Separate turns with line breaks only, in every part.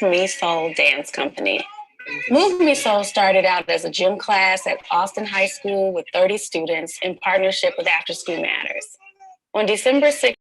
Me Soul Dance Company. Move Me Soul started out as a gym class at Austin High School with 30 students in partnership with After School Matters. On December 6th,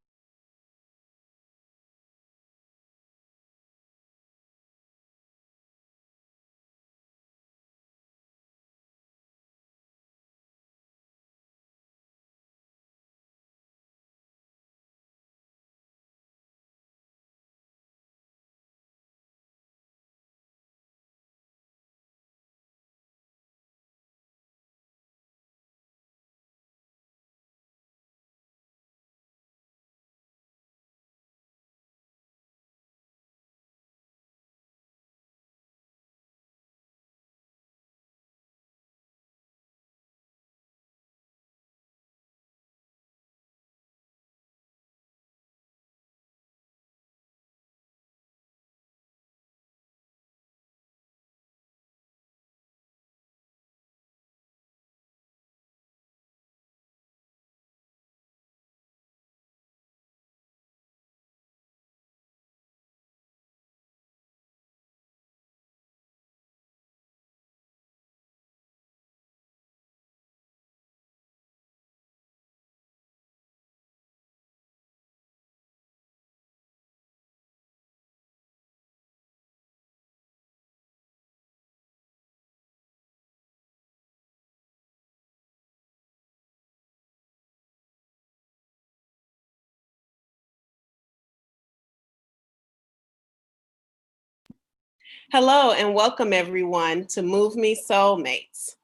Hello and welcome everyone to Move Me Soulmates.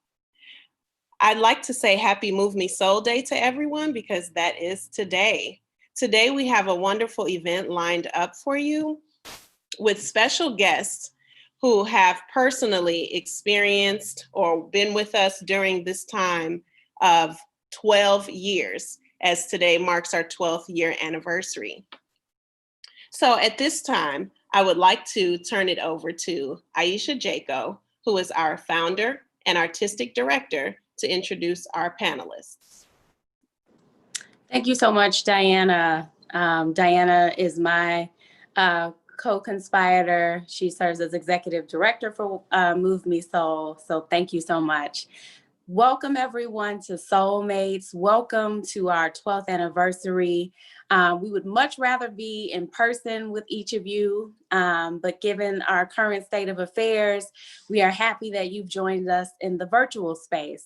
I'd like to say happy Move Me Soul Day to everyone because that is today. Today we have a wonderful event lined up for you with special guests who have personally experienced or been with us during this time of 12 years, as today marks our 12th year anniversary. So at this time, I would like to turn it over to Aisha Jaco, who is our founder and artistic director, to introduce our panelists.
Thank you so much, Diana. Diana is my co-conspirator. She serves as executive director for Move Me Soul. So thank you so much. Welcome everyone to Soulmates. Welcome to our 12th anniversary. We would much rather be in person with each of you, but given our current state of affairs, we are happy that you've joined us in the virtual space.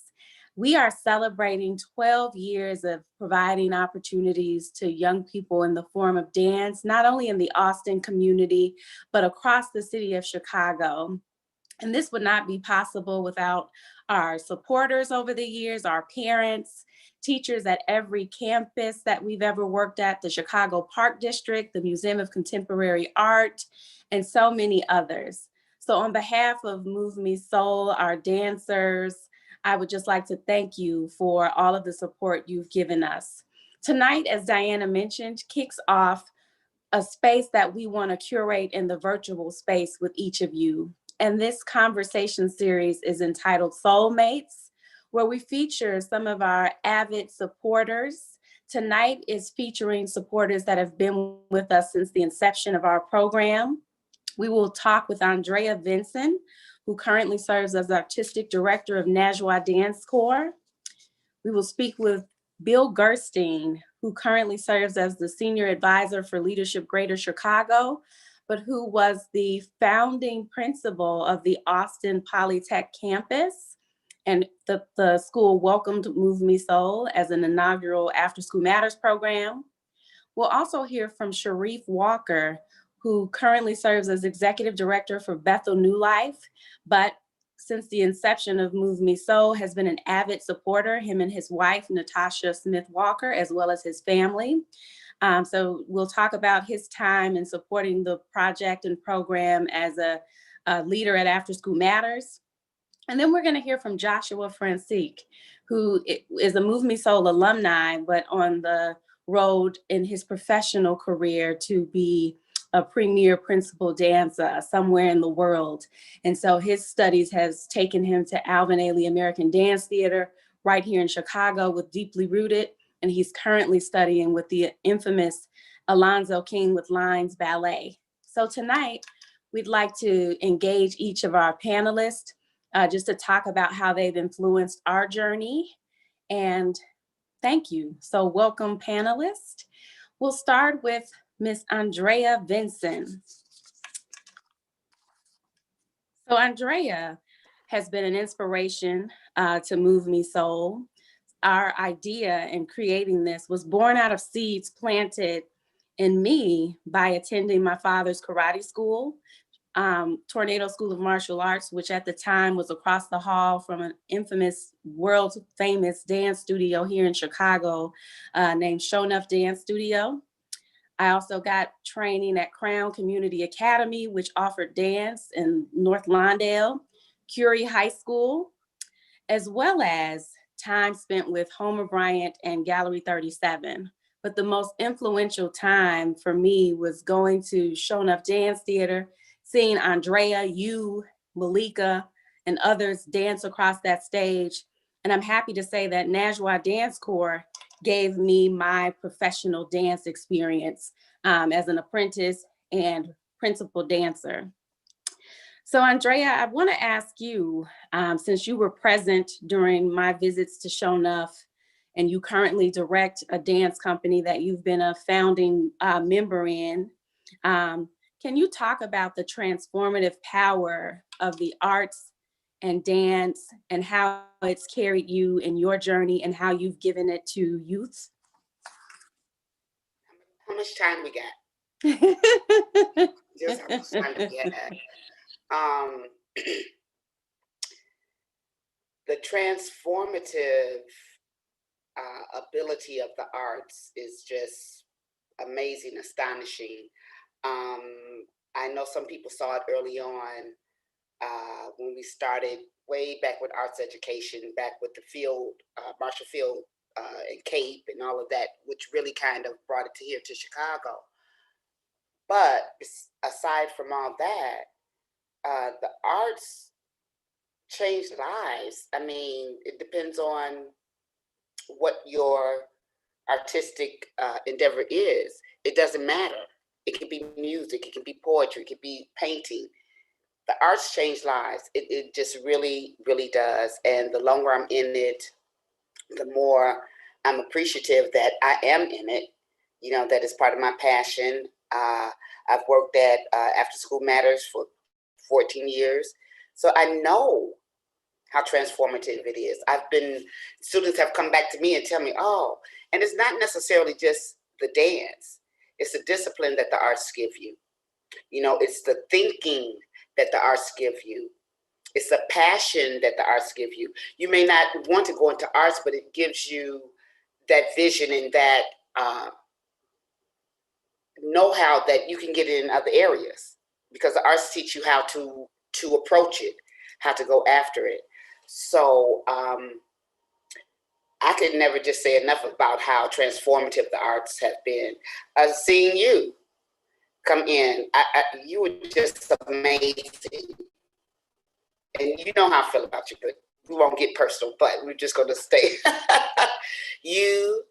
We are celebrating 12 years of providing opportunities to young people in the form of dance, not only in the Austin community, but across the city of Chicago. And this would not be possible without our supporters over the years, our parents, teachers at every campus that we've ever worked at, the Chicago Park District, the Museum of Contemporary Art, and so many others. So on behalf of Move Me Soul, our dancers, I would just like to thank you for all of the support you've given us. Tonight, as Diana mentioned, kicks off a space that we want to curate in the virtual space with each of you. And this conversation series is entitled Soulmates, where we feature some of our avid supporters. Tonight is featuring supporters that have been with us since the inception of our program. We will talk with Andrea Vinson, who currently serves as artistic director of Najwa Dance Corps. We will speak with Bill Gerstein, who currently serves as the senior advisor for Leadership Greater Chicago, but who was the founding principal of the Austin Polytech campus. And the school welcomed Move Me Soul as an inaugural After School Matters program. We'll also hear from Sharif Walker, who currently serves as executive director for Bethel New Life, but since the inception of Move Me Soul has been an avid supporter, him and his wife, Natasha Smith Walker, as well as his family. So we'll talk about his time in supporting the project and program as a leader at After School Matters. And then we're going to hear from Joshua Francique, who is a Move Me Soul alumni, but on the road in his professional career to be a premier principal dancer somewhere in the world. And so his studies has taken him to Alvin Ailey American Dance Theater right here in Chicago with Deeply Rooted. And he's currently studying with the infamous Alonzo King with Lines Ballet. So tonight, we'd like to engage each of our panelists just to talk about how they've influenced our journey. And thank you. So welcome, panelists. We'll start with Miss Andrea Vinson. So Andrea has been an inspiration to Move Me Soul. Our idea in creating this was born out of seeds planted in me by attending my father's karate school, Tornado School of Martial Arts, which at the time was across the hall from an infamous, world famous dance studio here in Chicago named Show Enough Dance Studio. I also got training at Crown Community Academy, which offered dance in North Lawndale, Curie High School, as well as time spent with Homer Bryant and Gallery 37. But the most influential time for me was going to Show Enough Dance Theater, seeing Andrea, you, Malika, and others dance across that stage. And I'm happy to say that Najwa Dance Corps gave me my professional dance experience as an apprentice and principal dancer. So Andrea, I want to ask you, since you were present during my visits to Show Enough, and you currently direct a dance company that you've been a founding member in, can you talk about the transformative power of the arts and dance and how it's carried you in your journey and how you've given it to youth?
How much time we got? Just how much time we got. The transformative ability of the arts is just amazing, astonishing. I know some people saw it early on when we started way back with arts education, back with the field, Marshall Field and Cape and all of that, which really kind of brought it to here to Chicago. But aside from all that, the arts changed lives. I mean, it depends on what your artistic endeavor is. It doesn't matter. It can be music, it can be poetry, it can be painting. The arts change lives. It just really, really does. And the longer I'm in it, the more I'm appreciative that I am in it. You know, that is part of my passion. I've worked at After School Matters for 14 years. So I know how transformative it is. Students have come back to me and tell me, oh, and it's not necessarily just the dance. It's the discipline that the arts give you. You know, it's the thinking that the arts give you. It's the passion that the arts give you. You may not want to go into arts, but it gives you that vision and that know-how that you can get in other areas, because the arts teach you how to approach it, how to go after it. So I could never just say enough about how transformative the arts have been. Seeing you come in, you were just amazing. And you know how I feel about you, but we won't get personal, but we're just going to stay. You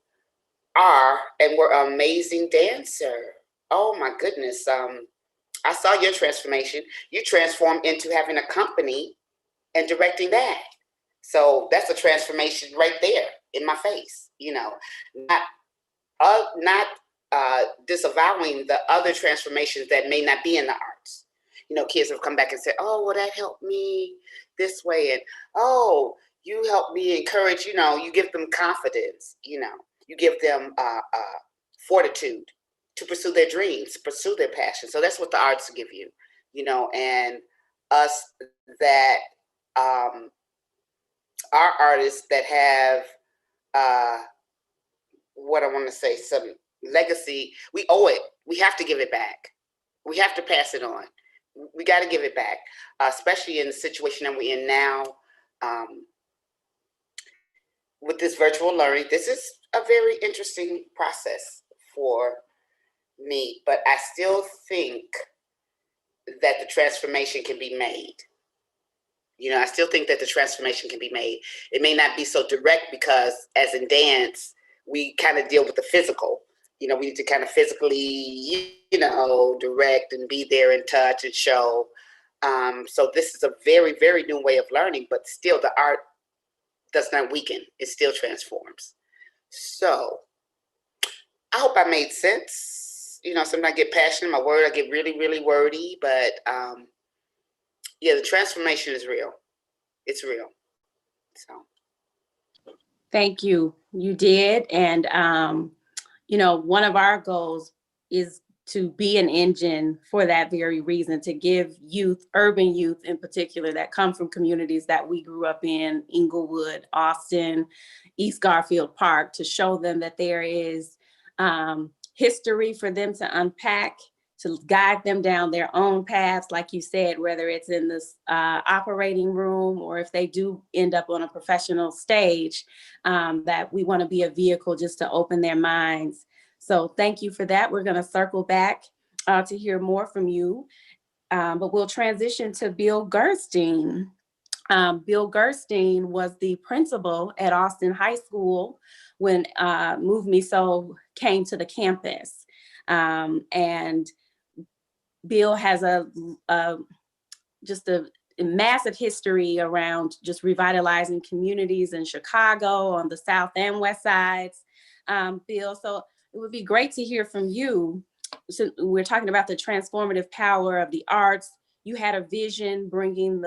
are and were an amazing dancer. Oh my goodness. I saw your transformation. You transformed into having a company and directing that. So that's a transformation right there in my face, you know, not disavowing the other transformations that may not be in the arts. You know, kids have come back and said, oh, well, that helped me this way. And, oh, you helped me encourage, you know, you give them confidence, you know, you give them fortitude to pursue their dreams, pursue their passion. So that's what the arts give you, you know, and us that our artists that have what I want to say, some legacy, we owe it. We have to give it back. We have to pass it on. We got to give it back, especially in the situation that we're in now with this virtual learning. This is a very interesting process for me, but I still think that the transformation can be made. You know, I still think that the transformation can be made. It may not be so direct because as in dance, we kind of deal with the physical, we need to kind of physically, direct and be there and touch and show. So this is a very, very new way of learning, but still the art does not weaken. It still transforms. So I hope I made sense. Sometimes I get passionate in my word. I get really, really wordy, but yeah, the transformation is real. It's real. So.
Thank you. You did. And, one of our goals is to be an engine for that very reason, to give youth, urban youth in particular, that come from communities that we grew up in, Inglewood, Austin, East Garfield Park, to show them that there is history for them to unpack, to guide them down their own paths, like you said, whether it's in this operating room or if they do end up on a professional stage, that we want to be a vehicle just to open their minds. So thank you for that. We're going to circle back to hear more from you, but we'll transition to Bill Gerstein. Bill Gerstein was the principal at Austin High School when Move Me Soul came to the campus. And Bill has just a massive history around just revitalizing communities in Chicago on the South and West sides. Bill, so it would be great to hear from you. So we're talking about the transformative power of the arts. You had a vision bringing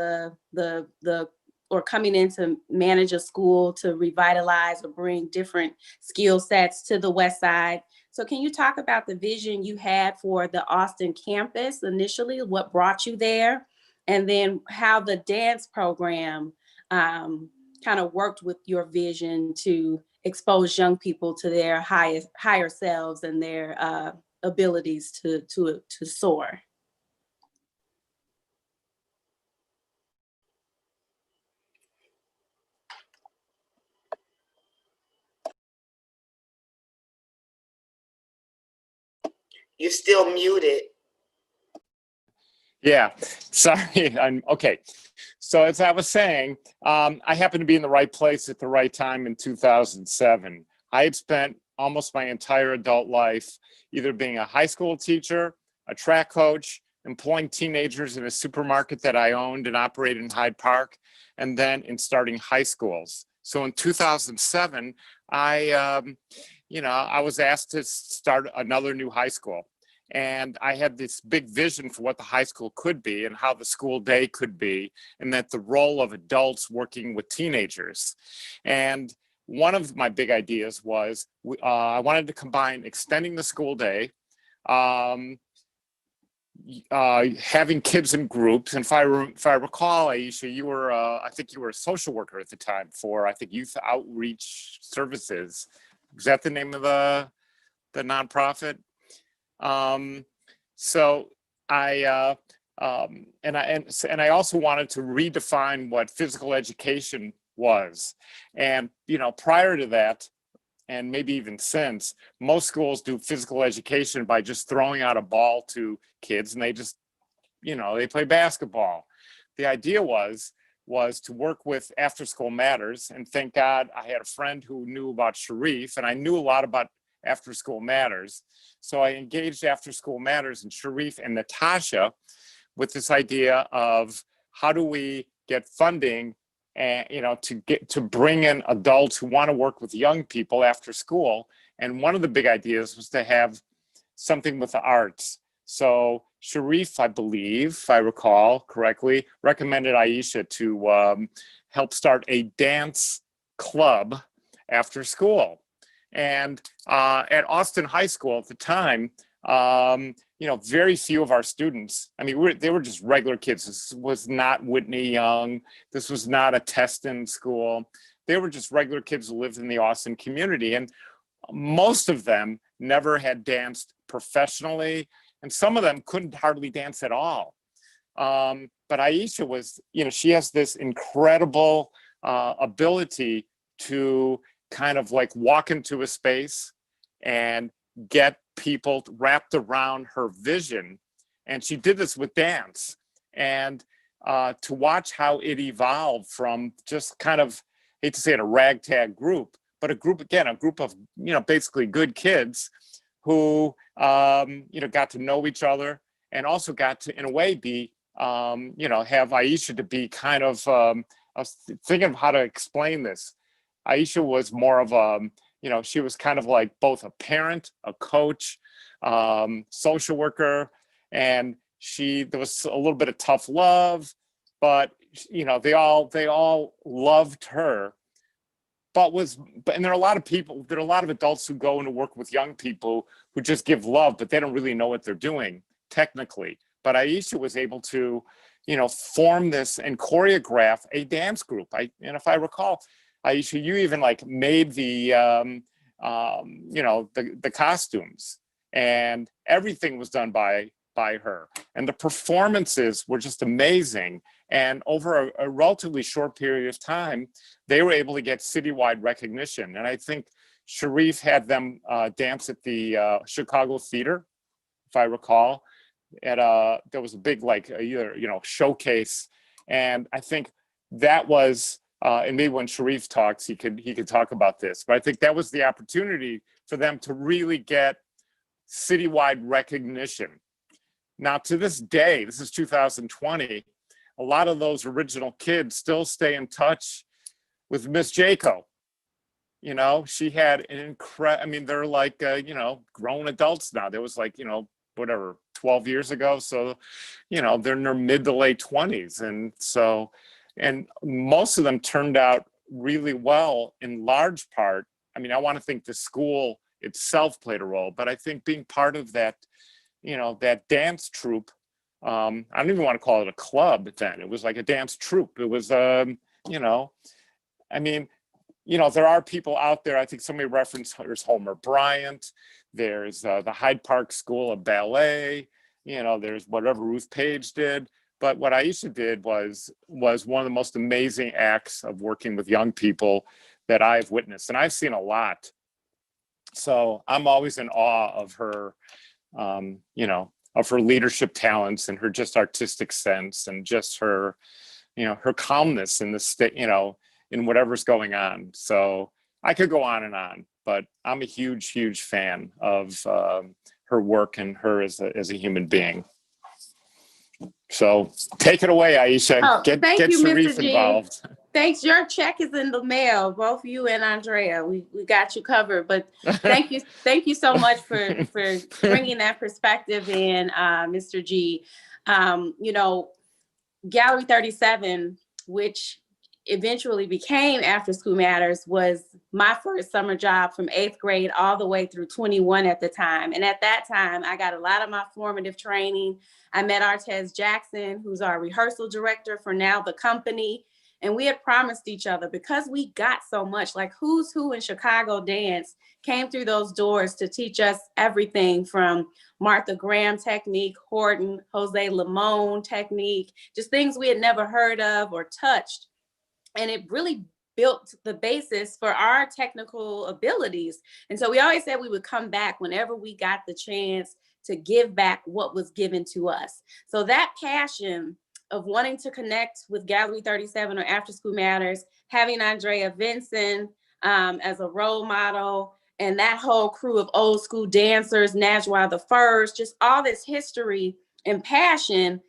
or coming in to manage a school to revitalize or bring different skill sets to the West Side. So can you talk about the vision you had for the Austin campus initially, what brought you there, and then how the dance program kind of worked with your vision to expose young people to their higher selves and their abilities to soar?
You're still muted.
Yeah, sorry. Okay. So as I was saying, I happened to be in the right place at the right time in 2007. I had spent almost my entire adult life either being a high school teacher, a track coach, employing teenagers in a supermarket that I owned and operated in Hyde Park, and then in starting high schools. So in 2007, I was asked to start another new high school. And I had this big vision for what the high school could be and how the school day could be, and that the role of adults working with teenagers. And one of my big ideas was I wanted to combine extending the school day, having kids in groups. And if I recall, Aisha, you were, I think you were a social worker at the time for, I think, Youth Outreach Services. Is that the name of the nonprofit? So I also wanted to redefine what physical education was. And, prior to that, and maybe even since, most schools do physical education by just throwing out a ball to kids and they just, they play basketball. The idea was to work with After School Matters. And thank God I had a friend who knew about Sharif, and I knew a lot about After School Matters. So I engaged After School Matters and Sharif and Natasha with this idea of how do we get funding and to bring in adults who want to work with young people after school. And one of the big ideas was to have something with the arts. So Sharif, I believe, if I recall correctly, recommended Aisha to help start a dance club after school. And at Austin High School at the time, very few of our students, they were just regular kids. This was not Whitney Young. This was not a Teston school. They were just regular kids who lived in the Austin community. And most of them never had danced professionally. And some of them couldn't hardly dance at all. But Aisha was, she has this incredible ability to kind of like walk into a space and get people wrapped around her vision. And she did this with dance. And to watch how it evolved from just kind of, hate to say it, a ragtag group, but a group of, basically good kids who, got to know each other and also got to, in a way, be, have Aisha to be kind of, I was thinking of how to explain this. Aisha was more of a, she was kind of like both a parent, a coach, social worker, and there was a little bit of tough love, but they all loved her. And there are a lot of adults who go into work with young people who just give love, but they don't really know what they're doing technically. But Aisha was able to, form this and choreograph a dance group. And if I recall, Aisha, you even like made the, the costumes, and everything was done by her. And the performances were just amazing. And over a relatively short period of time, they were able to get citywide recognition. And I think Sharif had them dance at the Chicago Theater, if I recall. There was a big showcase, and I think that was and maybe when Sharif talks, he could talk about this. But I think that was the opportunity for them to really get citywide recognition. Now, to this day, this is 2020. A lot of those original kids still stay in touch with Miss Jaco. She had an incredible, I mean, they're like, grown adults now. There was like, 12 years ago. So, they're in their mid to late 20s. And most of them turned out really well in large part. I mean, I want to think the school itself played a role, but I think being part of that, that dance troupe, I don't even want to call it a club then. It was like a dance troupe. It was, there are people out there. I think somebody referenced, there's Homer Bryant. There's the Hyde Park School of Ballet. There's whatever Ruth Page did. But what Aisha did was one of the most amazing acts of working with young people that I've witnessed. And I've seen a lot. So I'm always in awe of her, of her leadership talents and her just artistic sense and just her, her calmness in the state, in whatever's going on. So I could go on, but I'm a huge, huge fan of her work and her as a human being. So take it away, Aisha. Get Sharif involved.
Thanks. Your check is in the mail, both you and Andrea. We got you covered. But thank you so much for bringing that perspective in, Mr. G. Gallery 37, which eventually became After School Matters, was my first summer job from 8th grade all the way through 21 at the time. And at that time, I got a lot of my formative training. I met Artez Jackson, who's our rehearsal director for now the company. And we had promised each other, because we got so much, like who's who in Chicago dance came through those doors to teach us everything from Martha Graham technique, Horton, Jose Limon technique, just things we had never heard of or touched. And it really built the basis for our technical abilities. And so we always said we would come back whenever we got the chance to give back what was given to us. So that passion of wanting to connect with Gallery 37 or After School Matters, having Andrea Vinson as a role model, and that whole crew of old school dancers, Najwa the First, just all this history and passion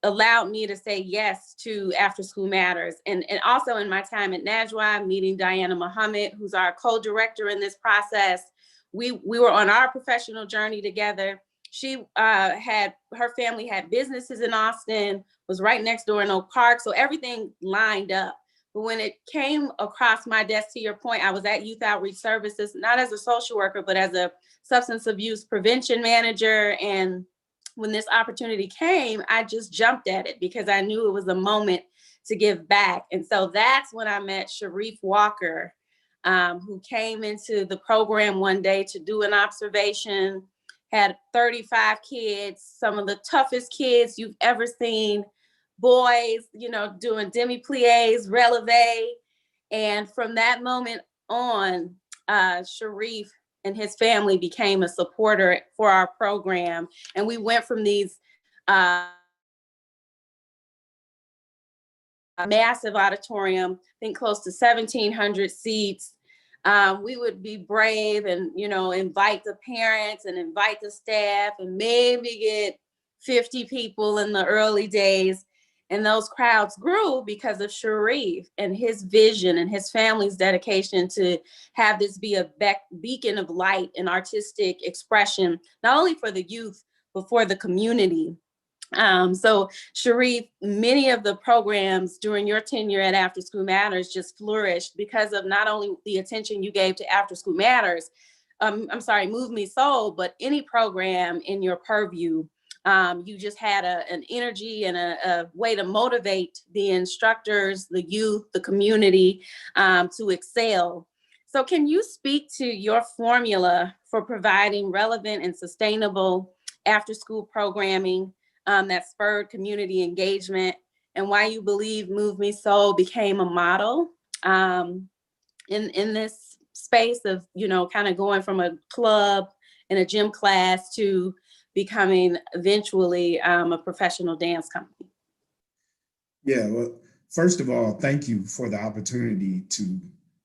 allowed me to say yes to After School Matters. And also in my time at Najwa, meeting Diana Muhammad, who's our co-director in this process, we were on our professional journey together. She her family had businesses in Austin, was right next door in Oak Park. So everything lined up. But when it came across my desk, to your point, I was at Youth Outreach Services, not as a social worker, but as a substance abuse prevention manager. And when this opportunity came, I just jumped at it because I knew it was a moment to give back. And so that's when I met Sharif Walker, who came into the program one day to do an observation, had 35 kids, some of the toughest kids you've ever seen, boys, doing demi-plies, releve. And from that moment on, Sharif and his family became a supporter for our program. And we went from these massive auditorium, I think close to 1,700 seats, we would be brave and, invite the parents and invite the staff and maybe get 50 people in the early days. And those crowds grew because of Sharif and his vision and his family's dedication to have this be a beacon of light and artistic expression, not only for the youth, but for the community. So Sharif, many of the programs during your tenure at After School Matters just flourished because of not only the attention you gave to After School Matters, Move Me Soul, but any program in your purview. You just had an energy and a way to motivate the instructors, the youth, the community to excel. So can you speak to your formula for providing relevant and sustainable after-school programming that spurred community engagement, and why you believe Move Me Soul became a model in this space of, kind of going from a club and a gym class to becoming eventually a professional dance company?
Yeah, well, first of all, thank you for the opportunity to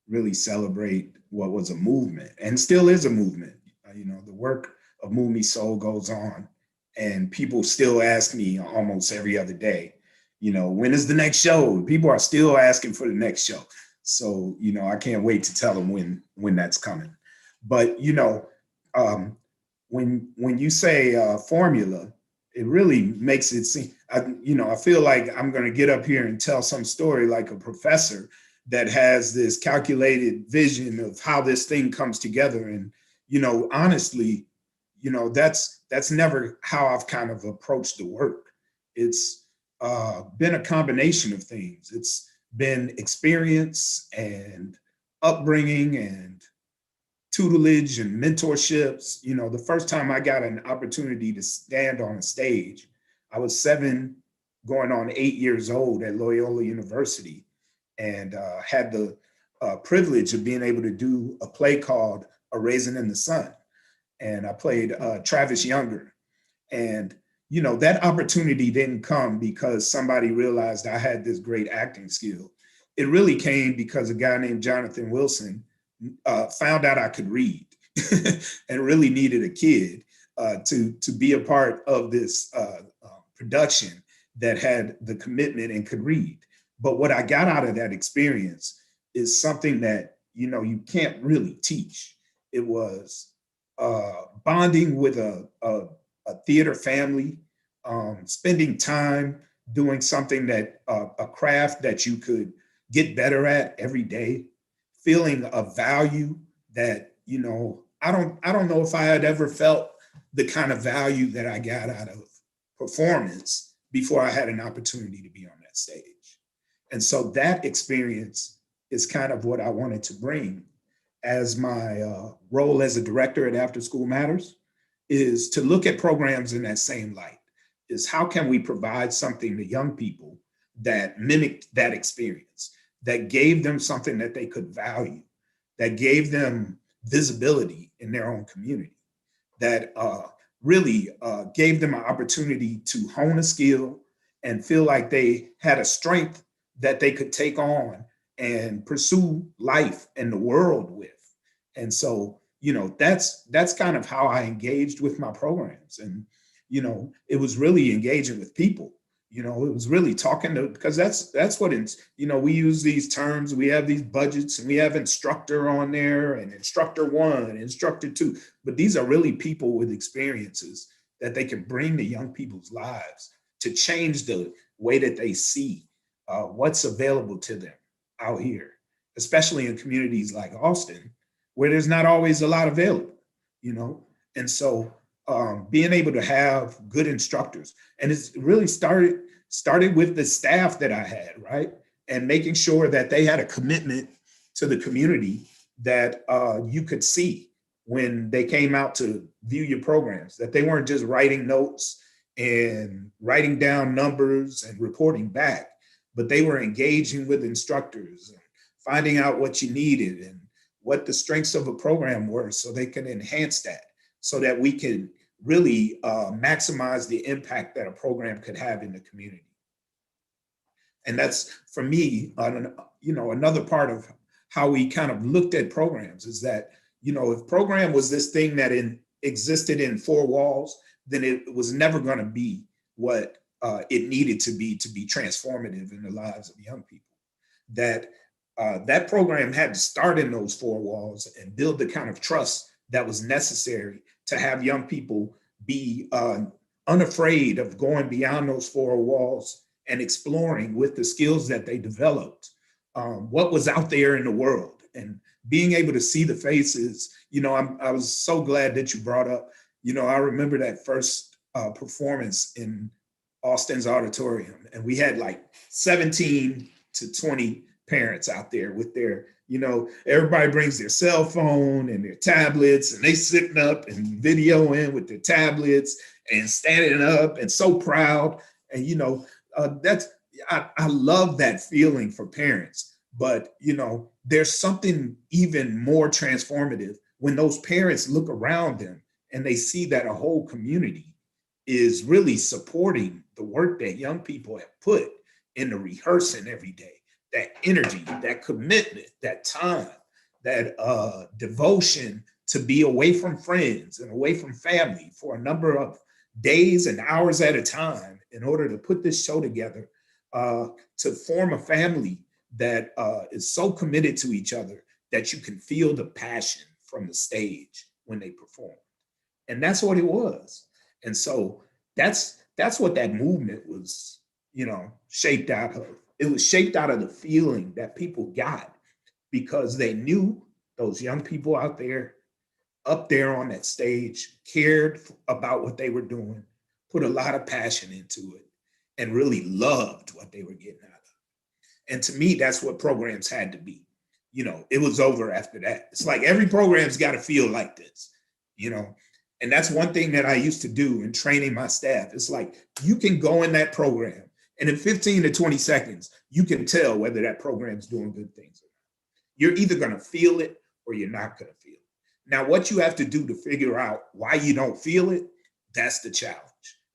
really celebrate what was a movement and still is a movement. The work of Move Me Soul goes on, and people still ask me almost every other day, when is the next show? People are still asking for the next show. So, I can't wait to tell them when that's coming. But, when you say formula, it really makes it seem, I feel like I'm going to get up here and tell some story like a professor that has this calculated vision of how this thing comes together. And, honestly, that's never how I've kind of approached the work. It's been a combination of things. It's been experience and upbringing and tutelage and mentorships. The first time I got an opportunity to stand on a stage, I was 7 going on 8 years old at Loyola University, and had the privilege of being able to do a play called A Raisin in the Sun. And I played Travis Younger. And, that opportunity didn't come because somebody realized I had this great acting skill. It really came because a guy named Jonathan Wilson found out I could read and really needed a kid to be a part of this production that had the commitment and could read. But what I got out of that experience is something that, you can't really teach. It was bonding with a theater family, spending time doing something that a craft that you could get better at every day, feeling a value that, I don't know if I had ever felt the kind of value that I got out of performance before I had an opportunity to be on that stage. And so that experience is kind of what I wanted to bring as my role as a director at After School Matters, is to look at programs in that same light. Is how can we provide something to young people that mimicked that experience, that gave them something that they could value, that gave them visibility in their own community, that really gave them an opportunity to hone a skill and feel like they had a strength that they could take on and pursue life and the world with. And so, that's kind of how I engaged with my programs. And, it was really engaging with people. It was really talking to, because that's what it's, we use these terms, we have these budgets, and we have instructor on there and instructor 1, instructor 2, but these are really people with experiences that they can bring to young people's lives to change the way that they see what's available to them out here, especially in communities like Austin, where there's not always a lot available, And so being able to have good instructors, and it's really started with the staff that I had, right? And making sure that they had a commitment to the community that you could see when they came out to view your programs, that they weren't just writing notes and writing down numbers and reporting back, but they were engaging with instructors and finding out what you needed and what the strengths of a program were so they can enhance that, so that we can really maximize the impact that a program could have in the community. And that's, for me, another part of how we kind of looked at programs is that, if program was this thing that existed in four walls, then it was never going to be what it needed to be transformative in the lives of young people. That program had to start in those four walls and build the kind of trust that was necessary to have young people be unafraid of going beyond those four walls and exploring with the skills that they developed what was out there in the world, and being able to see the faces. I was so glad that you brought up, I remember that first performance in Austin's auditorium, and we had like 17 to 20 parents out there with their, everybody brings their cell phone and their tablets, and they sitting up and videoing with their tablets and standing up and so proud. And, I love that feeling for parents. But, there's something even more transformative when those parents look around them and they see that a whole community is really supporting the work that young people have put into rehearsing every day. That energy, that commitment, that time, that devotion to be away from friends and away from family for a number of days and hours at a time in order to put this show together, to form a family that is so committed to each other that you can feel the passion from the stage when they perform. And that's what it was. And so that's what that movement was, shaped out of. It was shaped out of the feeling that people got because they knew those young people out there, up there on that stage, cared about what they were doing, put a lot of passion into it, and really loved what they were getting out of it. And to me, that's what programs had to be. It was over after that. It's like every program's got to feel like this, and that's one thing that I used to do in training my staff. It's like, you can go in that program and in 15 to 20 seconds, you can tell whether that program's doing good things or not. You're either going to feel it or you're not going to feel it. Now, what you have to do to figure out why you don't feel it, that's the challenge.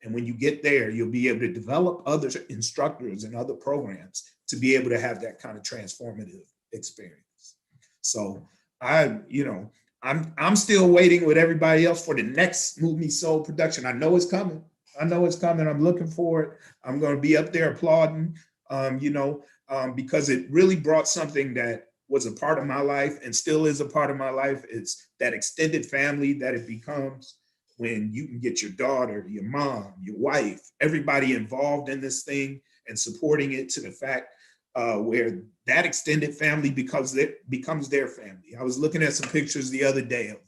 And when you get there, you'll be able to develop other instructors and other programs to be able to have that kind of transformative experience. So I'm still waiting with everybody else for the next Move Me Soul production. I know it's coming. I'm looking for it. I'm going to be up there applauding, because it really brought something that was a part of my life and still is a part of my life. It's that extended family that it becomes when you can get your daughter, your mom, your wife, everybody involved in this thing and supporting it to the fact where that extended family becomes their family. I was looking at some pictures the other day of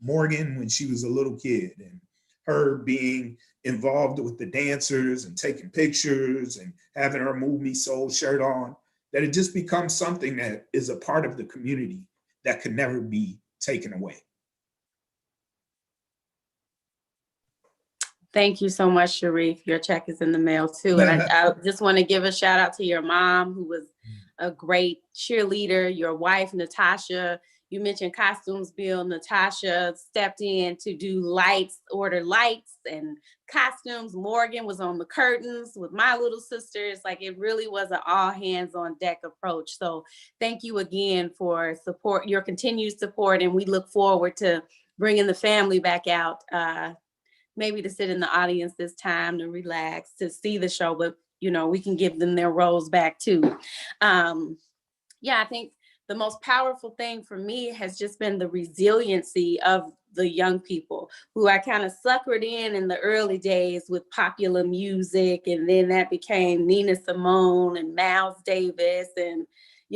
Morgan when she was a little kid and her being involved with the dancers and taking pictures and having her Move Me Soul shirt on, that it just becomes something that is a part of the community that could never be taken away.
Thank you so much, Sharif. Your check is in the mail too. And I just want to give a shout out to your mom, who was a great cheerleader, your wife, Natasha. You mentioned costumes, Bill. Natasha stepped in to do lights, order lights and costumes. Morgan was on the curtains with my little sisters. Like, it really was an all hands on deck approach. So thank you again for your continued support. And we look forward to bringing the family back out, maybe to sit in the audience this time, to relax, to see the show, but we can give them their roles back too. I think the most powerful thing for me has just been the resiliency of the young people who I kind of suckered in the early days with popular music. And then that became Nina Simone and Miles Davis and,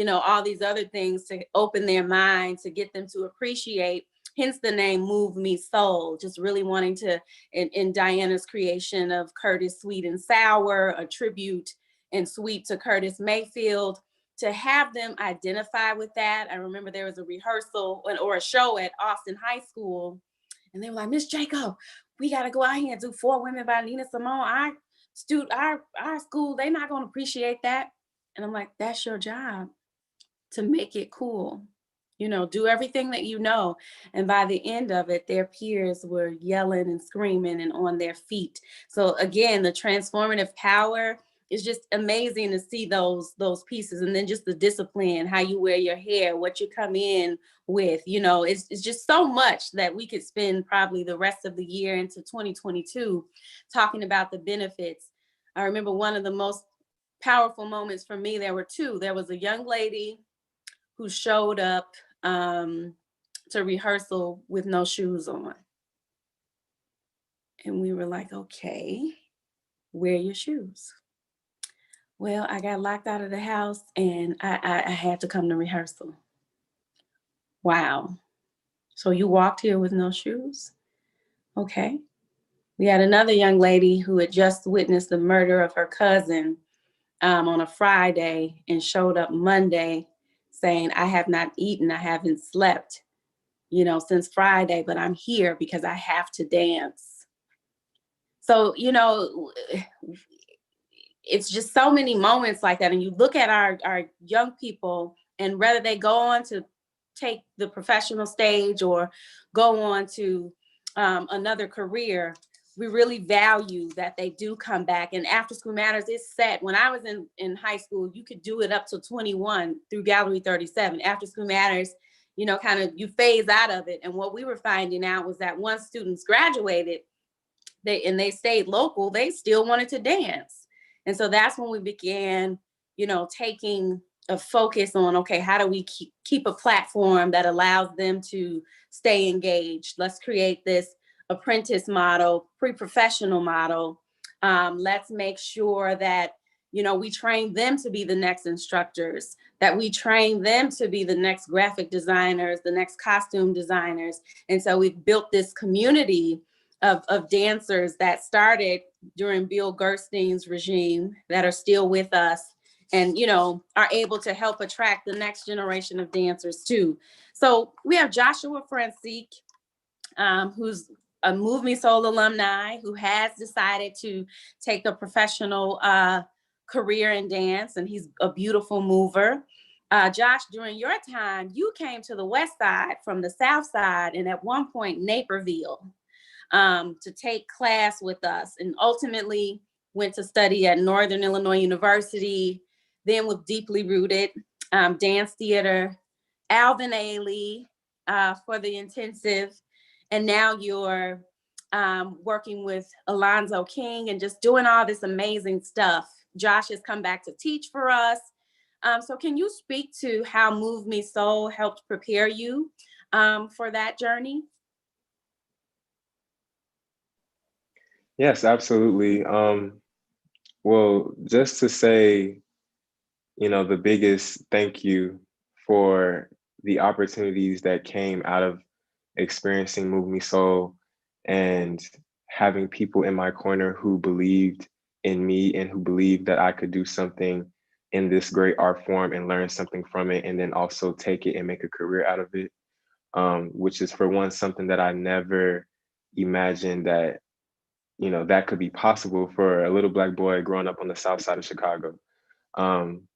all these other things to open their mind, to get them to appreciate, hence the name Move Me Soul, just really wanting to, in Diana's creation of Curtis Sweet and Sour, a tribute and sweet to Curtis Mayfield, to have them identify with that. I remember there was a rehearsal or a show at Austin High School, and they were like, Miss Jacob, we got to go out here and do 4 Women by Nina Simone. Our school, they're not going to appreciate that. And I'm like, that's your job, to make it cool. Do everything that you know. And by the end of it, their peers were yelling and screaming and on their feet. So again, the transformative power it's just amazing to see those pieces, and then just the discipline, how you wear your hair, what you come in with, it's just so much that we could spend probably the rest of the year into 2022 talking about the benefits. I remember one of the most powerful moments for me, there were two. There was a young lady who showed up to rehearsal with no shoes on. And we were like, okay, wear your shoes. Well, I got locked out of the house and I had to come to rehearsal. Wow. So you walked here with no shoes? Okay. We had another young lady who had just witnessed the murder of her cousin on a Friday and showed up Monday saying, I have not eaten, I haven't slept, since Friday, but I'm here because I have to dance. So, it's just so many moments like that. And you look at our young people, and whether they go on to take the professional stage or go on to another career, we really value that they do come back. And After School Matters is set. When I was in high school, you could do it up to 21 through Gallery 37. After School Matters, kind of you phase out of it. And what we were finding out was that once students graduated, they stayed local, they still wanted to dance. And so that's when we began, taking a focus on, okay, how do we keep a platform that allows them to stay engaged? Let's create this apprentice model, pre-professional model. Let's make sure that, we train them to be the next instructors, that we train them to be the next graphic designers, the next costume designers. And so we've built this community of dancers that started during Bill Gerstein's regime that are still with us and, are able to help attract the next generation of dancers too. So we have Joshua Francique, who's a Move Me Soul alumni who has decided to take a professional career in dance, and he's a beautiful mover. Josh, during your time, you came to the West Side from the South Side, and at one point, Naperville, to take class with us, and ultimately went to study at Northern Illinois University, then with Deeply Rooted Dance Theater, Alvin Ailey for the intensive, and now you're working with Alonzo King and just doing all this amazing stuff. Josh has come back to teach for us. So can you speak to how Move Me Soul helped prepare you for that journey?
Yes, absolutely. Well, just to say, the biggest thank you for the opportunities that came out of experiencing Move Me Soul and having people in my corner who believed in me and who believed that I could do something in this great art form and learn something from it, and then also take it and make a career out of it, which is, for one, something that I never imagined that that could be possible for a little Black boy growing up on the South Side of Chicago.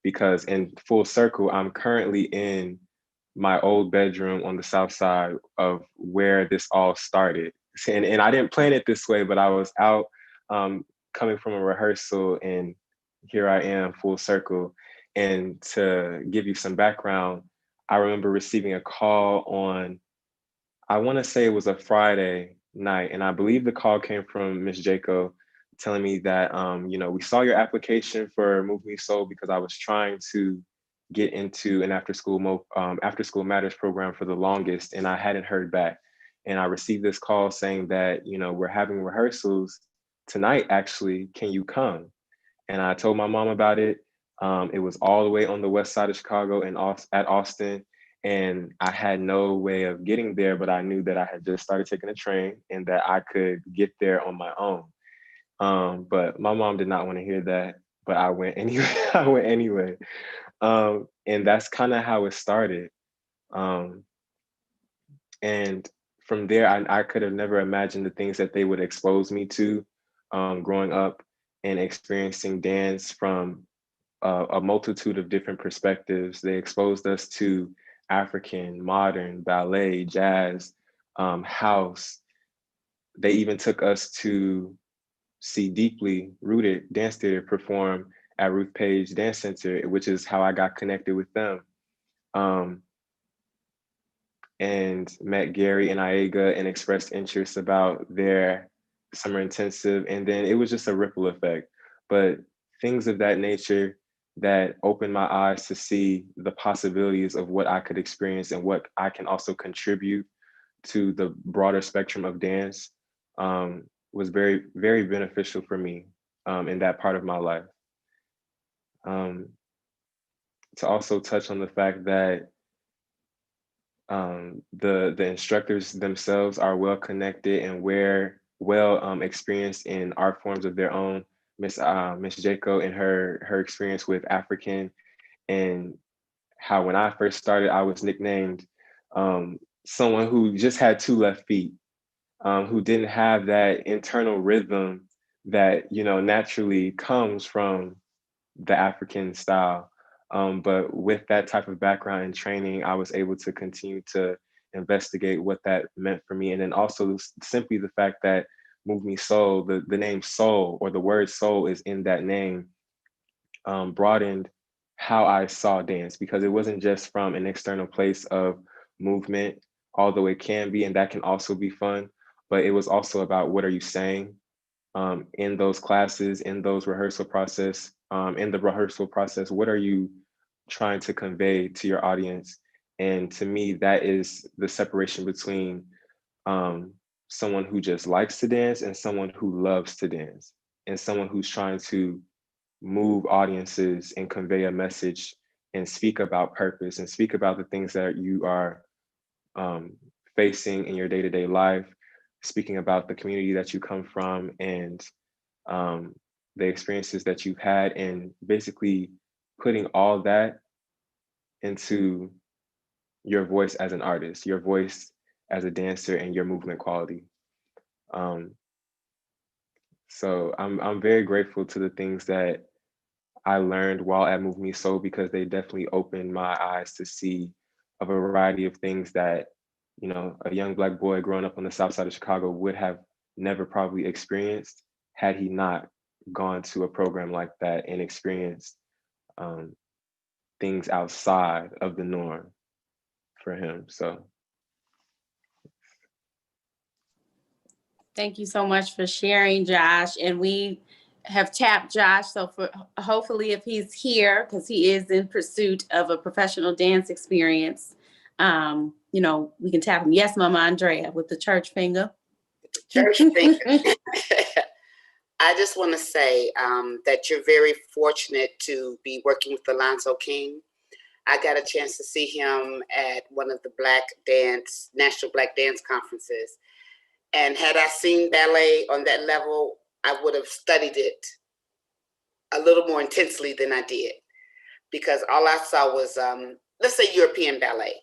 Because in full circle, I'm currently in my old bedroom on the South Side of where this all started. And I didn't plan it this way, but I was out coming from a rehearsal, and here I am full circle. And to give you some background, I remember receiving a call on, I want to say it was a Friday night, and I believe the call came from Miss Jaco telling me that, we saw your application for Move Me Soul, because I was trying to get into an after school matters program for the longest, and I hadn't heard back. And I received this call saying that, we're having rehearsals tonight, actually, can you come? And I told my mom about it. It was all the way on the west side of Chicago and at Austin. And I had no way of getting there, but I knew that I had just started taking a train and that I could get there on my own. But my mom did not want to hear that, but I went anyway. I went anyway. And that's kind of how it started. And from there, I could have never imagined the things that they would expose me to growing up and experiencing dance from a multitude of different perspectives. They exposed us to African, modern, ballet, jazz, house. They even took us to see Deeply Rooted Dance Theater perform at Ruth Page Dance Center, which is how I got connected with them. And met Gary and Aiga and expressed interest about their summer intensive. And then it was just a ripple effect. But things of that nature that opened my eyes to see the possibilities of what I could experience and what I can also contribute to the broader spectrum of dance was very, very beneficial for me in that part of my life. To also touch on the fact that the instructors themselves are well connected and well experienced in art forms of their own. Miss Jaco and her experience with African, and how when I first started, I was nicknamed someone who just had two left feet, who didn't have that internal rhythm that naturally comes from the African style. But with that type of background and training, I was able to continue to investigate what that meant for me. And then also simply the fact that Move Me Soul, the name soul, or the word soul is in that name, broadened how I saw dance, because it wasn't just from an external place of movement, although it can be, and that can also be fun, but it was also about what are you saying in those classes, in those rehearsal process, in the rehearsal process, what are you trying to convey to your audience? And to me, that is the separation between someone who just likes to dance and someone who loves to dance, and someone who's trying to move audiences and convey a message and speak about purpose and speak about the things that you are facing in your day-to-day life, speaking about the community that you come from and the experiences that you've had, and basically putting all that into your voice as an artist, your voice as a dancer, and your movement quality. So I'm very grateful to the things that I learned while at Move Me Soul, because they definitely opened my eyes to see a variety of things that, a young Black boy growing up on the South Side of Chicago would have never probably experienced had he not gone to a program like that and experienced things outside of the norm for him. So.
Thank you so much for sharing, Josh. And we have tapped Josh. So for hopefully if he's here, because he is in pursuit of a professional dance experience, we can tap him. Yes, Mama Andrea, with the church finger.
Church finger. I just want to say that you're very fortunate to be working with Alonzo King. I got a chance to see him at one of the National Black Dance Conferences. And had I seen ballet on that level, I would have studied it a little more intensely than I did, because all I saw was, let's say, European ballet.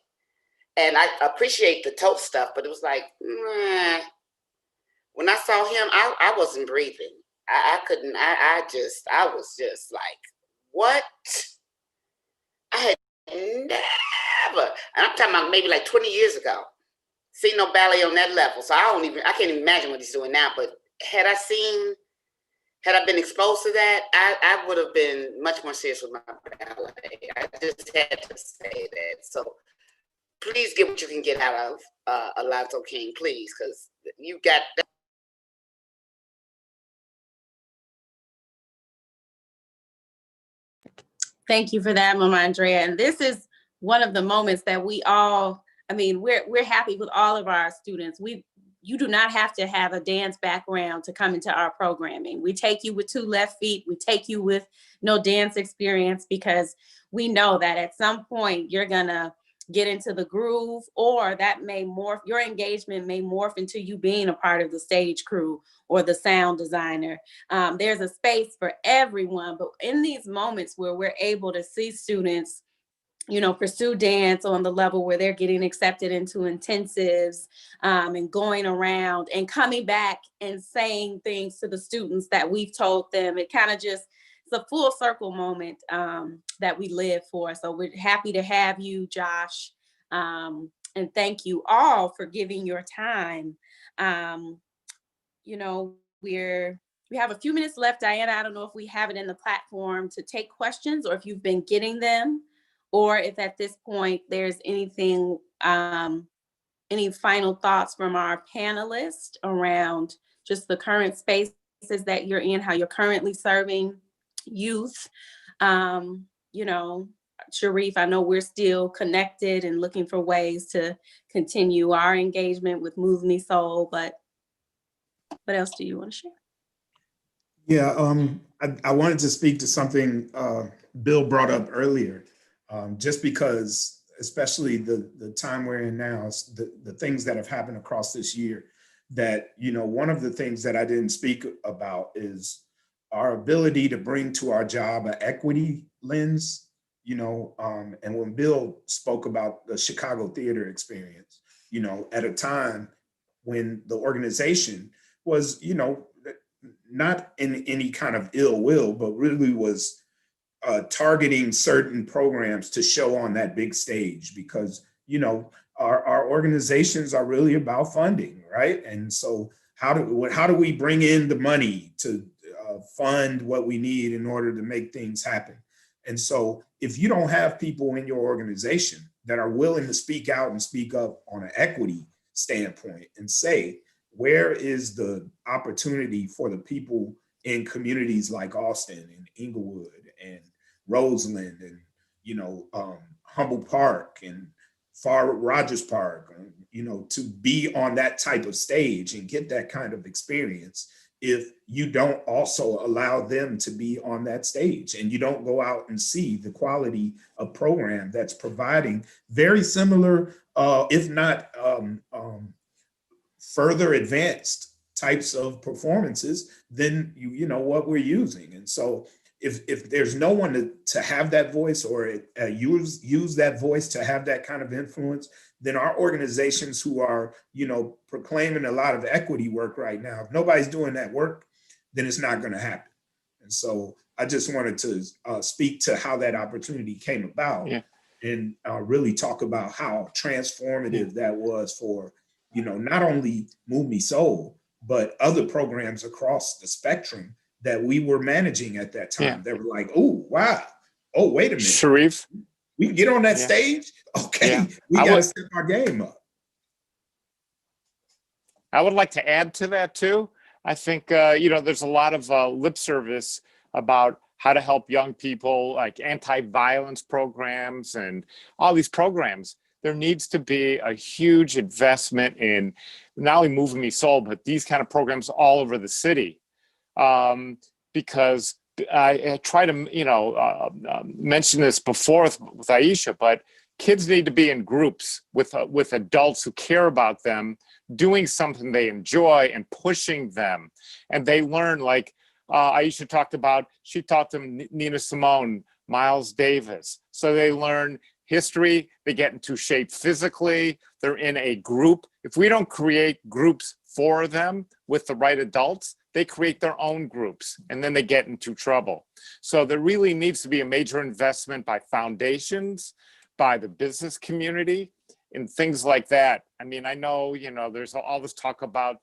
And I appreciate the toe stuff, but it was like, when I saw him, I wasn't breathing. I couldn't, I was just like, what? I had never, and I'm talking about maybe like 20 years ago, seen no ballet on that level. So I can't even imagine what he's doing now. But had I been exposed to that, I would have been much more serious with my ballet. I just had to say that. So please get what you can get out of Alonzo King, please, because you got that.
Thank you for that, Mama Andrea. And this is one of the moments that we're happy with all of our students. You do not have to have a dance background to come into our programming. We take you with two left feet. We take you with no dance experience, because we know that at some point you're gonna get into the groove, or that may morph, your engagement may morph into you being a part of the stage crew or the sound designer. There's a space for everyone, but in these moments where we're able to see students pursue dance on the level where they're getting accepted into intensives, and going around and coming back and saying things to the students that we've told them, it kind of just, it's a full circle moment that we live for. So we're happy to have you, Josh. And thank you all for giving your time. We're we have a few minutes left. Diana, I don't know if we have it in the platform to take questions or if you've been getting them, or if at this point there's anything, any final thoughts from our panelists around just the current spaces that you're in, how you're currently serving youth. You know, Sharif, I know we're still connected and looking for ways to continue our engagement with Move Me Soul, but what else do you want to share?
Yeah, I wanted to speak to something Bill brought up earlier, just because, especially the time we're in now, the things that have happened across this year, that, you know, one of the things that I didn't speak about is our ability to bring to our job an equity lens, you know, and when Bill spoke about the Chicago theater experience, you know, at a time when the organization was, you know, not in any kind of ill will, but really was targeting certain programs to show on that big stage, because, you know, our organizations are really about funding, right? And so how do we bring in the money to fund what we need in order to make things happen? And so if you don't have people in your organization that are willing to speak out and speak up on an equity standpoint and say, where is the opportunity for the people in communities like Austin and Inglewood and Roseland and, you know, Humboldt Park and Far Rogers Park, you know, to be on that type of stage and get that kind of experience, if you don't also allow them to be on that stage and you don't go out and see the quality of program that's providing very similar, if not further advanced types of performances than you know what we're using. And so if there's no one to have that voice or use that voice to have that kind of influence, then our organizations who are, you know, proclaiming a lot of equity work right now, if nobody's doing that work, then it's not going to happen. And so I just wanted to speak to how that opportunity came about, and really talk about how transformative that was for, you know, not only Move Me Soul, but other programs across the spectrum that we were managing at that time. They were like, oh, wow. Oh, wait a minute.
Sharif.
We can get on that stage? Okay, we got to step our game up.
I would like to add to that too. I think, you know, there's a lot of lip service about how to help young people, like anti-violence programs and all these programs. There needs to be a huge investment in not only Moving Me Soul, but these kind of programs all over the city. Because I try to, you know, mention this before with Aisha, but kids need to be in groups with adults who care about them, doing something they enjoy and pushing them. And they learn, like Aisha talked about, she taught them Nina Simone, Miles Davis. So they learn history, they get into shape physically, they're in a group. If we don't create groups for them with the right adults, they create their own groups and then they get into trouble. So there really needs to be a major investment by foundations, by the business community, and things like that. I mean, I know, you know, there's all this talk about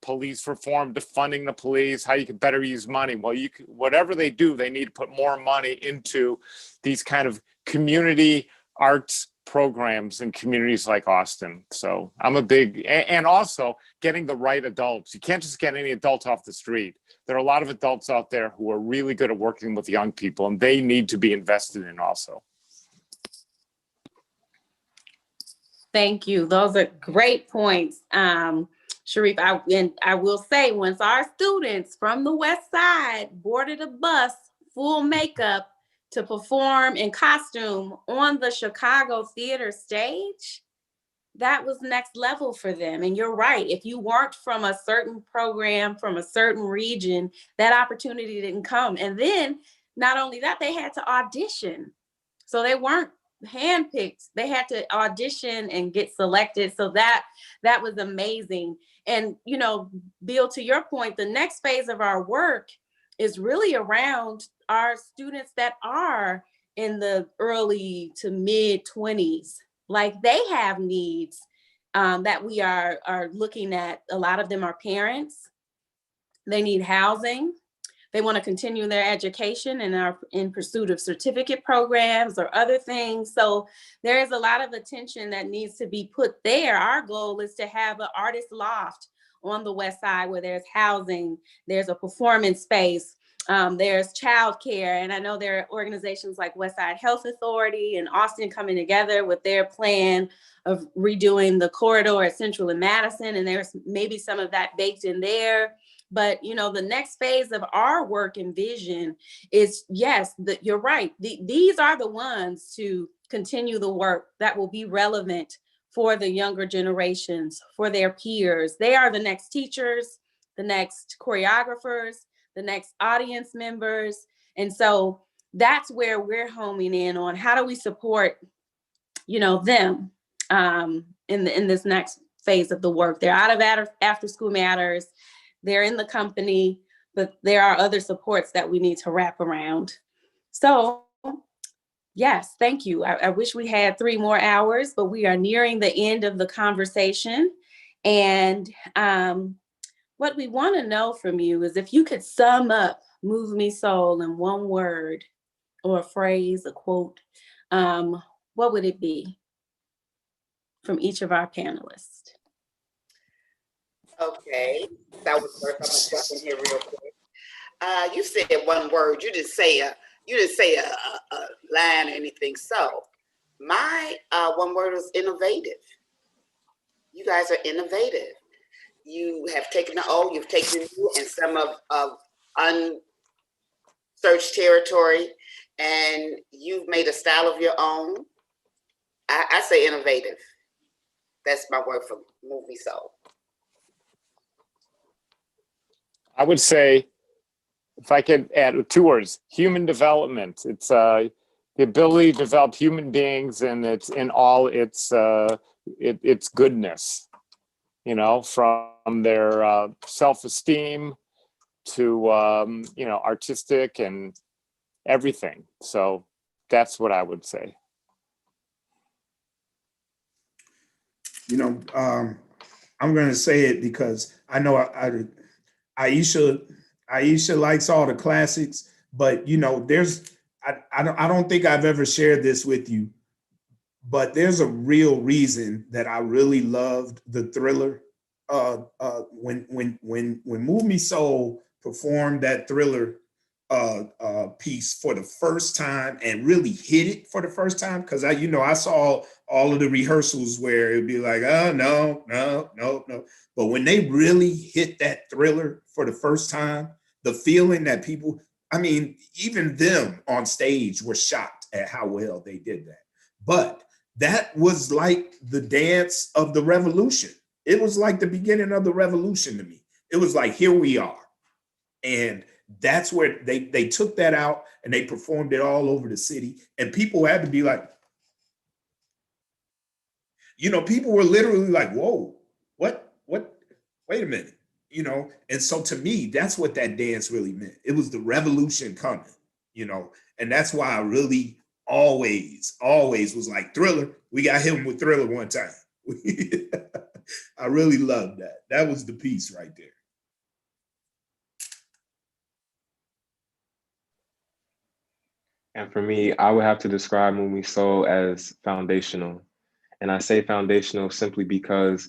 police reform, defunding the police, how you can better use money. Well, you can, whatever they do, they need to put more money into these kind of community arts programs in communities like Austin. So I'm a big, and also getting the right adults. You can't just get any adult off the street. There are a lot of adults out there who are really good at working with young people, and they need to be invested in also.
Thank you. Those are great points. Sharif, I will say, once our students from the West Side boarded a bus full makeup to perform in costume on the Chicago theater stage, that was next level for them. And you're right, if you weren't from a certain program, from a certain region, that opportunity didn't come. And then not only that, they had to audition. So they weren't handpicked, they had to audition and get selected. So that was amazing. And, you know, Bill, to your point, the next phase of our work is really around our students that are in the early to mid 20s. Like, they have needs that we are looking at. A lot of them are parents They need housing. They want to continue their education and are in pursuit of certificate programs or other things. So there is a lot of attention that needs to be put there. Our goal is to have an artist loft on the West Side where there's housing, there's a performance space, there's childcare. And I know there are organizations like West Side Health Authority and Austin coming together with their plan of redoing the corridor at Central and Madison. And there's maybe some of that baked in there. But, you know, the next phase of our work and vision is, yes, you're right. These are the ones to continue the work that will be relevant for the younger generations, for their peers. They are the next teachers, the next choreographers, the next audience members. And so that's where we're homing in on how do we support, you know, them in this next phase of the work. They're out of after school matters. They're in the company, but there are other supports that we need to wrap around. So yes, thank you. I wish we had 3 more hours, but we are nearing the end of the conversation. And what we want to know from you is if you could sum up Move Me Soul in one word or a phrase, a quote, what would it be from each of our panelists?
Okay, that was first. I'm gonna jump in here real quick. You said one word. You didn't say a line or anything. So my one word was innovative. You guys are innovative. You have taken the old, you've taken the new, and some of unsearched territory, and you've made a style of your own. I say innovative. That's my word for Move Me Soul.
I would say, if I could add 2 words, human development. It's the ability to develop human beings, and it's in all its goodness, you know, from their self-esteem to, you know, artistic and everything. So that's what I would say.
You know, I'm going to say it because I know Aisha likes all the classics, but you know, I don't think I've ever shared this with you, but there's a real reason that I really loved the Thriller. When Move Me Soul performed that Thriller piece for the first time and really hit it for the first time, because I saw all of the rehearsals where it'd be like, oh no, but when they really hit that Thriller for the first time, the feeling that people, I mean, even them on stage were shocked at how well they did that. But that was like the dance of the revolution. It was like the beginning of the revolution to me. It was like, here we are. And that's where they took that out and they performed it all over the city. And people had to be like, you know, people were literally like, whoa, what, wait a minute, you know? And so to me, that's what that dance really meant. It was the revolution coming, you know? And that's why I really always was like, Thriller, we got him with Thriller one time. I really loved that. That was the piece right there.
And for me, I would have to describe Move Me Soul as foundational. And I say foundational simply because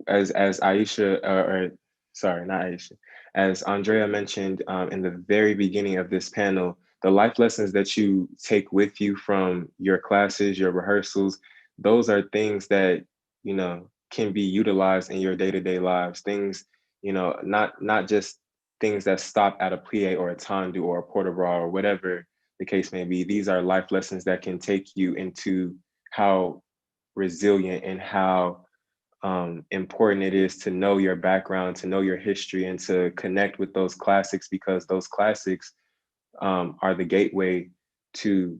as Aisha, or sorry, not Aisha, as Andrea mentioned in the very beginning of this panel, the life lessons that you take with you from your classes, your rehearsals, those are things that, you know, can be utilized in your day-to-day lives. Things, you know, not just things that stop at a plie or a tendu or a port de bras or whatever the case may be. These are life lessons that can take you into how resilient and how important it is to know your background, to know your history, and to connect with those classics, because those classics are the gateway to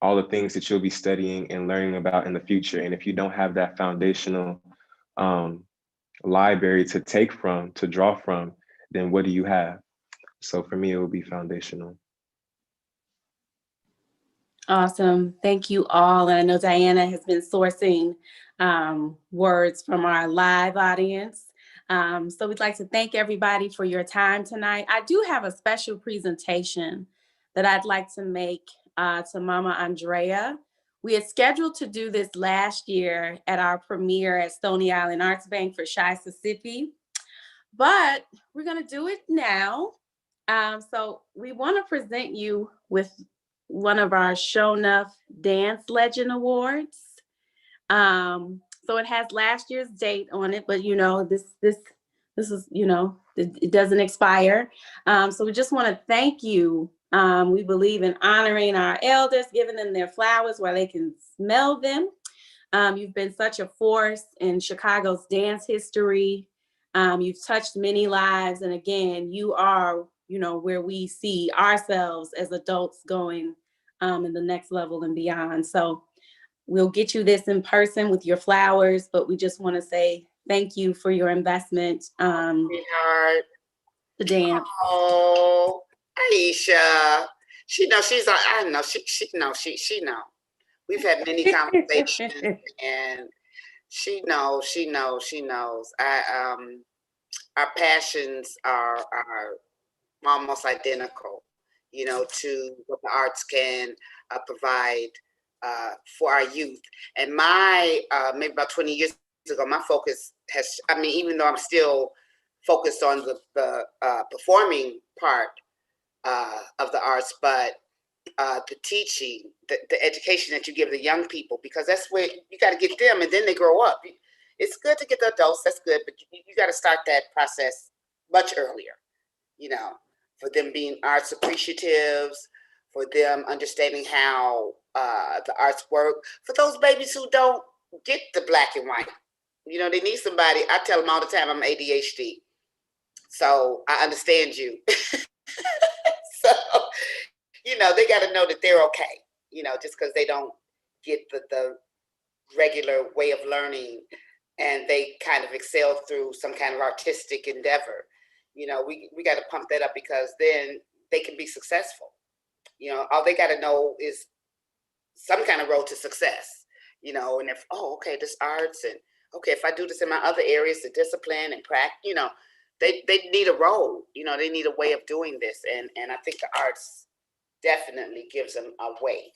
all the things that you'll be studying and learning about in the future. And if you don't have that foundational library to take from, to draw from, then what do you have? So for me, it would be foundational.
Awesome. Thank you all. And I know Diana has been sourcing words from our live audience. So we'd like to thank everybody for your time tonight. I do have a special presentation that I'd like to make to Mama Andrea. We had scheduled to do this last year at our premiere at Stony Island Arts Bank for Shy Mississippi, but we're gonna do it now. So we wanna present you with one of our Show Enough Dance Legend Awards. So it has last year's date on it, but you know, this is, you know, it doesn't expire. So we just want to thank you. We believe in honoring our elders, giving them their flowers while they can smell them. You've been such a force in Chicago's dance history. You've touched many lives, and again, you are, you know, where we see ourselves as adults going in the next level and beyond. So we'll get you this in person with your flowers, but we just want to say thank you for your investment.
Sweetheart.
The dance.
Oh, Aisha. She knows I know she knows she know. We've had many conversations and she knows. Our passions are almost identical, you know, to what the arts can provide for our youth. And my maybe about 20 years ago, my focus has, I mean, even though I'm still focused on the performing part of the arts, but the teaching, the education that you give the young people, because that's where you got to get them, and then they grow up. It's good to get the adults, that's good, but you got to start that process much earlier, you know, for them being arts appreciatives, for them understanding how the arts work, for those babies who don't get the black and white. You know, they need somebody. I tell them all the time, I'm ADHD, so I understand you. So, you know, they got to know that they're okay, you know, just because they don't get the regular way of learning and they kind of excel through some kind of artistic endeavor. You know, we got to pump that up, because then they can be successful. You know, all they got to know is some kind of road to success, you know, and if, oh, okay, this arts, and okay, if I do this in my other areas, the discipline and practice, you know, they need a road, you know, they need a way of doing this. And I think the arts definitely gives them a way,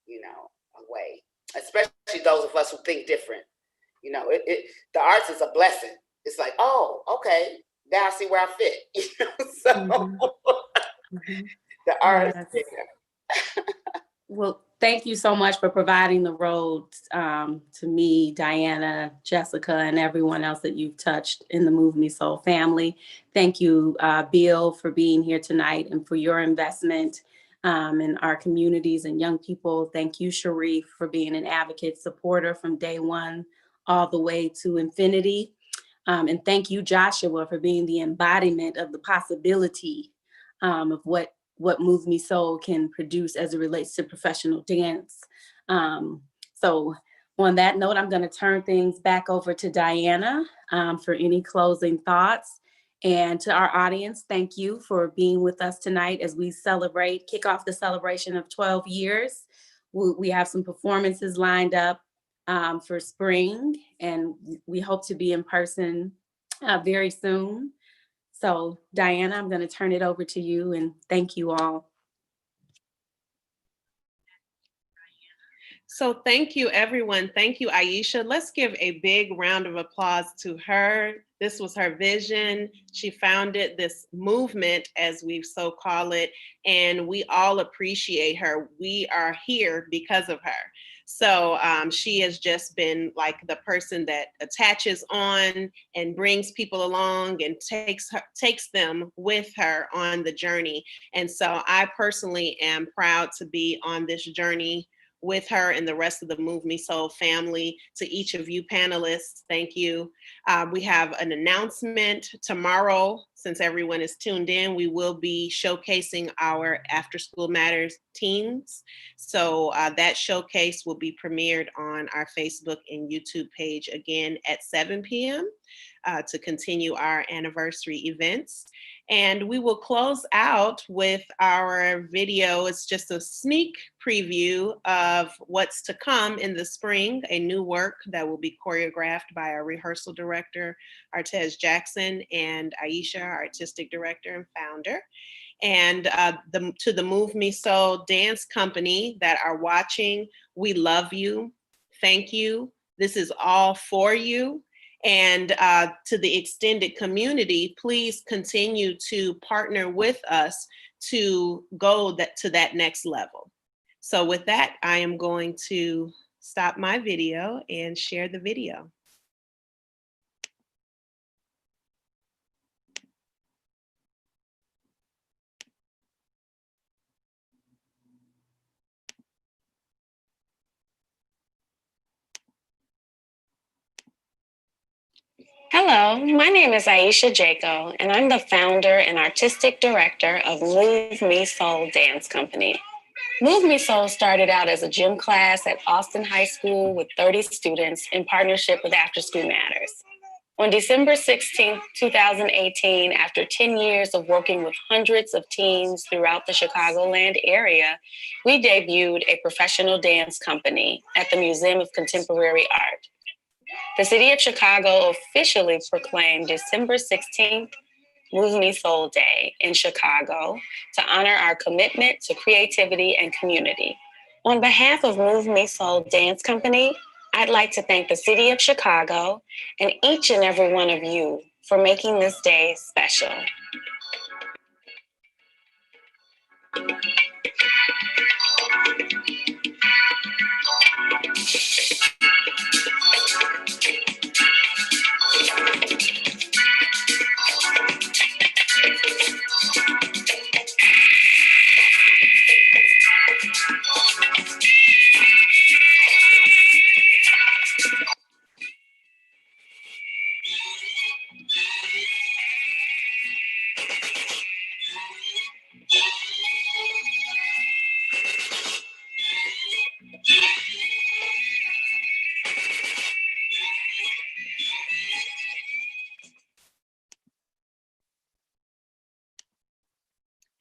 you know, a way, especially those of us who think different. You know, the arts is a blessing. It's like, oh, okay, now I see where I fit. You know, so the arts.
Yes. Well, thank you so much for providing the road to me, Diana, Jessica, and everyone else that you've touched in the Move Me Soul family. Thank you, Bill, for being here tonight and for your investment in our communities and young people. Thank you, Sharif, for being an advocate, supporter from day one all the way to infinity. And thank you, Joshua, for being the embodiment of the possibility of what Move Me Soul can produce as it relates to professional dance. So on that note, I'm going to turn things back over to Diana for any closing thoughts. And to our audience, thank you for being with us tonight as we kick off the celebration of 12 years. We have some performances lined up for spring, and we hope to be in person very soon. So Diana, I'm going to turn it over to you, and thank you all.
So thank you, everyone. Thank you, Aisha. Let's give a big round of applause to her. This was her vision. She founded this movement, as we so call it, and we all appreciate her. We are here because of her. So she has just been like the person that attaches on and brings people along and takes them with her on the journey. And so I personally am proud to be on this journey with her and the rest of the Move Me Soul family. To each of you panelists, thank you. We have an announcement tomorrow. Since everyone is tuned in, we will be showcasing our After School Matters teams. So that showcase will be premiered on our Facebook and YouTube page again at 7 p.m. To continue our anniversary events. And we will close out with our video. It's just a sneak preview of what's to come in the spring, a new work that will be choreographed by our rehearsal director, Artez Jackson, and Aisha, our artistic director and founder. And to the Move Me Soul dance company that are watching, we love you. Thank you. This is all for you. And to the extended community, please continue to partner with us to go to that next level. So with that, I am going to stop my video and share the video.
Hello, my name is Aisha Jaco, and I'm the founder and artistic director of Move Me Soul Dance Company. Move Me Soul started out as a gym class at Austin High School with 30 students in partnership with After School Matters. On December 16, 2018, after 10 years of working with hundreds of teams throughout the Chicagoland area, we debuted a professional dance company at the Museum of Contemporary Art. The city of Chicago officially proclaimed December 16th Move Me Soul Day in Chicago to honor our commitment to creativity and community. On behalf of Move Me Soul Dance Company, I'd like to thank the city of Chicago and each and every one of you for making this day special.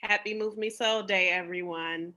Happy Move Me Soul Day, everyone.